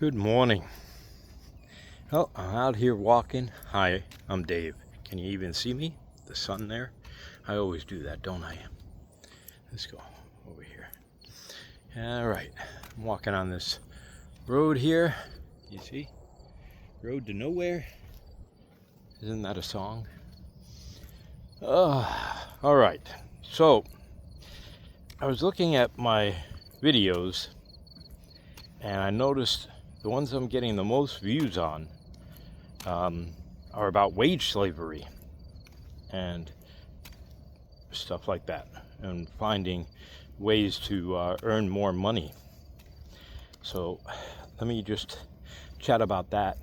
Good morning. Well, I'm out here walking. Hi, I'm Dave. Can you even see me? The sun there? I always do that, don't I? Let's go over here. All right, I'm walking on this road here. You see? Road to nowhere. Isn't that a song? All right. So, I was looking at my videos and I noticed the ones I'm getting the most views on are about wage slavery and stuff like that, and finding ways to earn more money. So let me just chat about that.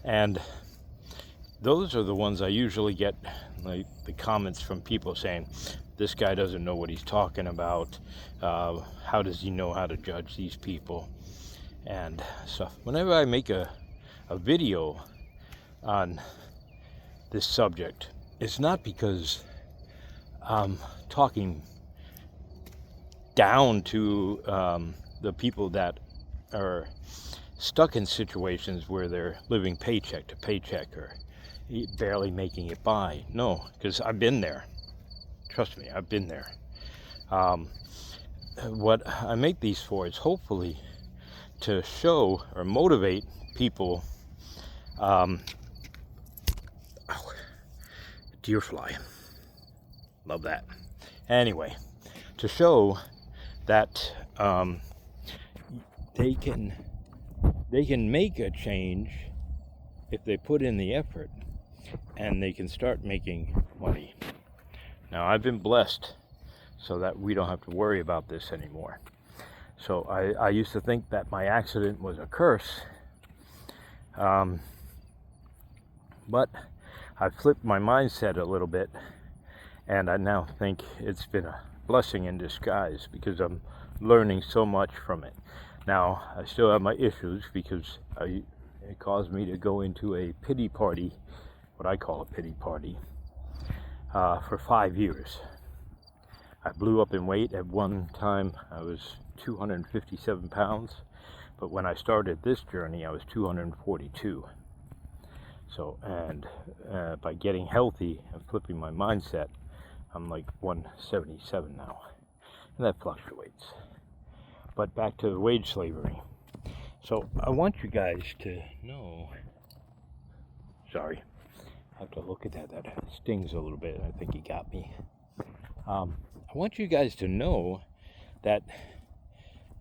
And those are the ones I usually get, like the comments from people saying, this guy doesn't know what he's talking about. How does he know how to judge these people? And stuff. Whenever I make a video on this subject, it's not because I'm talking down to the people that are stuck in situations where they're living paycheck to paycheck or barely making it by. No, because I've been there. Trust me, I've been there. What I make these for is hopefully to show or motivate people. Deer fly. Love that. Anyway, to show that they can make a change if they put in the effort, and they can start making money. Now, I've been blessed so that we don't have to worry about this anymore. So I used to think that my accident was a curse, but I flipped my mindset a little bit, and I now think it's been a blessing in disguise because I'm learning so much from it. Now, I still have my issues because it caused me to go into a pity party, what I call a pity party, for 5 years. I blew up in weight. At one time, I was 257 pounds, but when I started this journey, I was 242. So, and by getting healthy and flipping my mindset, I'm like 177 now, and that fluctuates. But back to the wage slavery. So I want you guys to know, sorry, I have to look at that, that stings a little bit. I think he got me. I want you guys to know that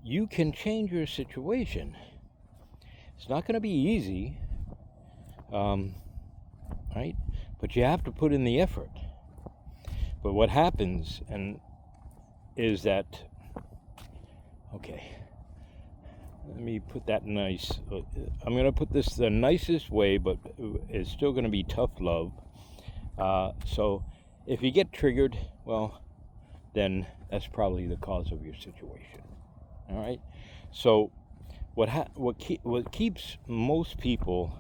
you can change your situation. It's not going to be easy, right? But you have to put in the effort. But what happens is that, okay, let me put that nice. I'm going to put this the nicest way, but it's still going to be tough love. So if you get triggered, well, then that's probably the cause of your situation. All right. So what keeps most people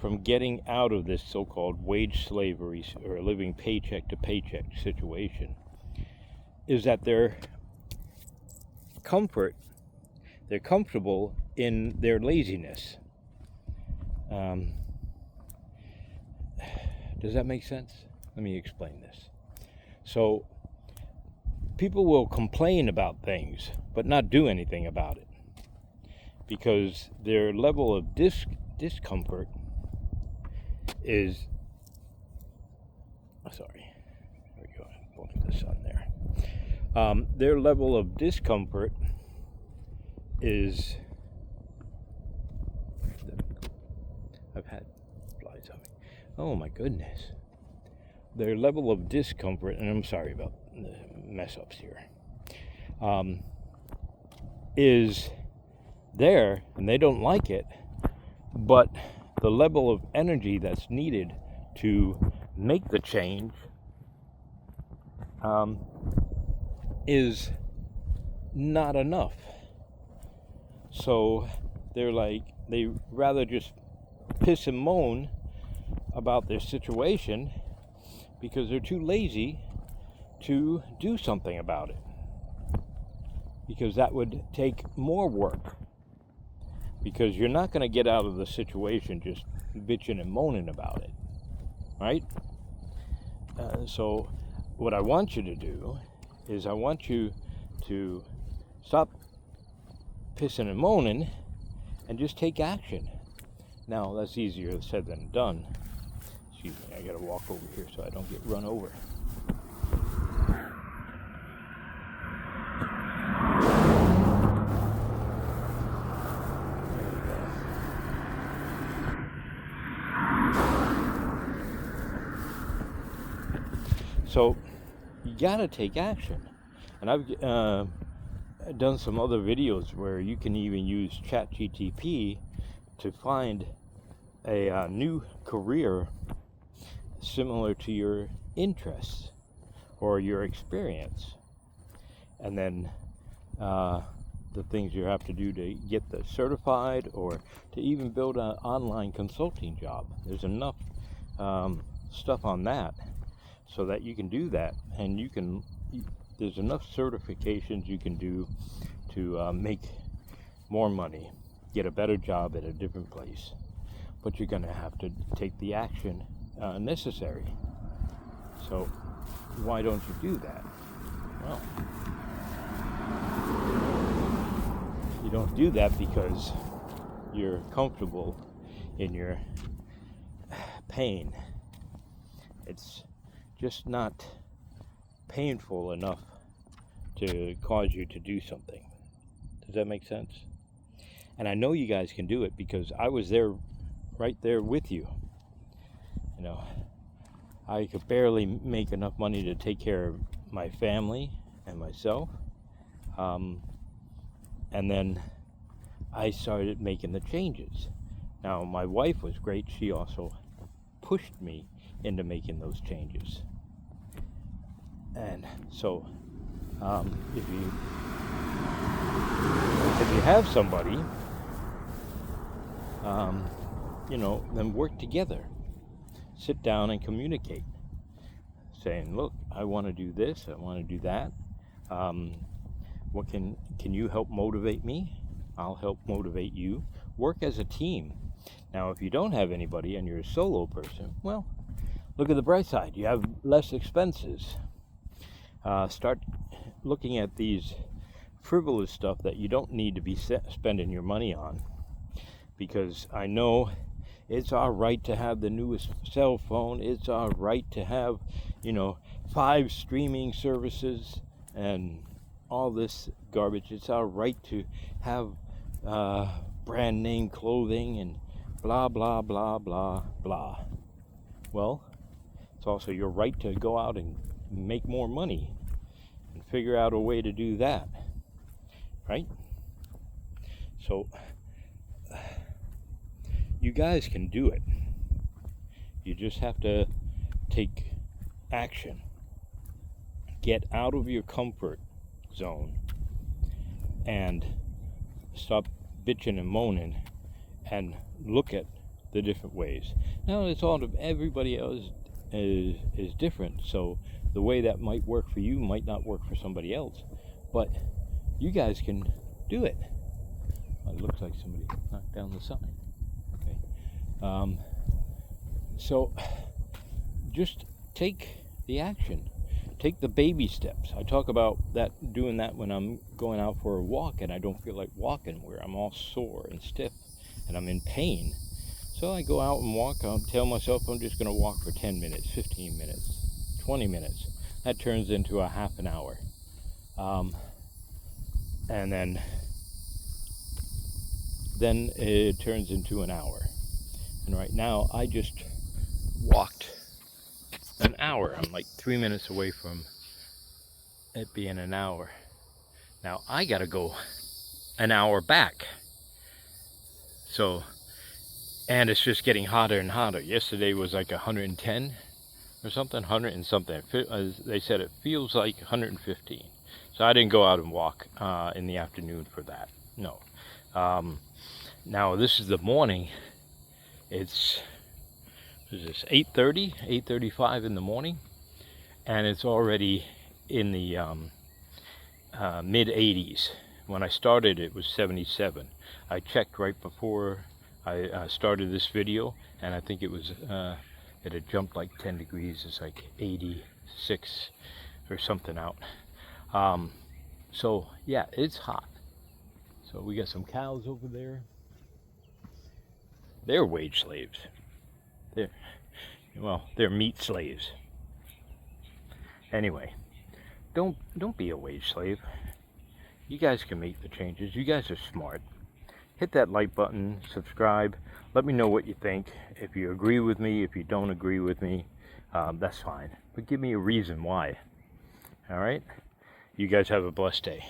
from getting out of this so-called wage slavery or living paycheck to paycheck situation is that they're comfortable in their laziness. Does that make sense? Let me explain this. So people will complain about things but not do anything about it because their level of discomfort is, sorry, there we go, pointing the sun there. Their level of discomfort is, I've had flies on me. Oh my goodness. Their level of discomfort, and I'm sorry about the mess ups here, is there, and they don't like it, but the level of energy that's needed to make the change is not enough. So they rather just piss and moan about their situation because they're too lazy to do something about it, because that would take more work. because you're not going to get out of the situation just bitching and moaning about it, right? So what I want you to do is I want you to stop pissing and moaning and just take action. Now, that's easier said than done. Excuse me, I gotta walk over here so I don't get run over. So you gotta take action. And I've done some other videos where you can even use ChatGPT to find a new career similar to your interests or your experience, and then the things you have to do to get the certified or to even build an online consulting job. There's enough stuff on that so that you can do that, and there's enough certifications you can do to make more money, get a better job at a different place. But you're going to have to take the action necessary. So why don't you do that? Well, you don't do that because you're comfortable in your pain. It's just not painful enough to cause you to do something. Does that make sense? And I know you guys can do it because I was there, right there with you. You know, I could barely make enough money to take care of my family and myself. And then I started making the changes. Now, my wife was great. She also pushed me into making those changes. And so, if you have somebody, then work together. Sit down and communicate, saying, "Look, I want to do this. I want to do that. What can you help motivate me? I'll help motivate you. Work as a team." Now, if you don't have anybody and you're a solo person, well, look at the bright side. You have less expenses. Start looking at these frivolous stuff that you don't need to be spending your money on, because I know it's our right to have the newest cell phone. It's our right to have 5 streaming services and all this garbage. It's our right to have brand name clothing and blah blah blah blah blah. Well, it's also your right to go out and make more money and figure out a way to do that, right? So you guys can do it. You just have to take action. Get out of your comfort zone and stop bitching and moaning and look at the different ways. Now, it's all everybody else is different, so the way that might work for you might not work for somebody else, but you guys can do it. It looks like somebody knocked down the sign. Okay. So just take the action. Take the baby steps. I talk about doing that when I'm going out for a walk and I don't feel like walking, where I'm all sore and stiff and I'm in pain. So I go out and walk. I'll tell myself I'm just going to walk for 10 minutes, 15 minutes, 20 minutes. That turns into a half an hour. And then it turns into an hour. And right now I just walked an hour. I'm like 3 minutes away from it being an hour. Now I gotta go an hour back. So, and it's just getting hotter and hotter. Yesterday was like 110 or something, 100 and something. They said it feels like 115. So I didn't go out and walk in the afternoon for that. No. Now this is the morning. It's 8:30, 8:35 in the morning, and it's already in the mid 80s. When I started, it was 77. I checked right before I started this video, and I think it was it had jumped like 10 degrees. It's like 86 or something out. So yeah, it's hot. So we got some cows over there. They're wage slaves. They're meat slaves. Anyway, don't be a wage slave. You guys can make the changes. You guys are smart. Hit that like button, subscribe. Let me know what you think. If you agree with me, if you don't agree with me, that's fine. But give me a reason why. All right? You guys have a blessed day.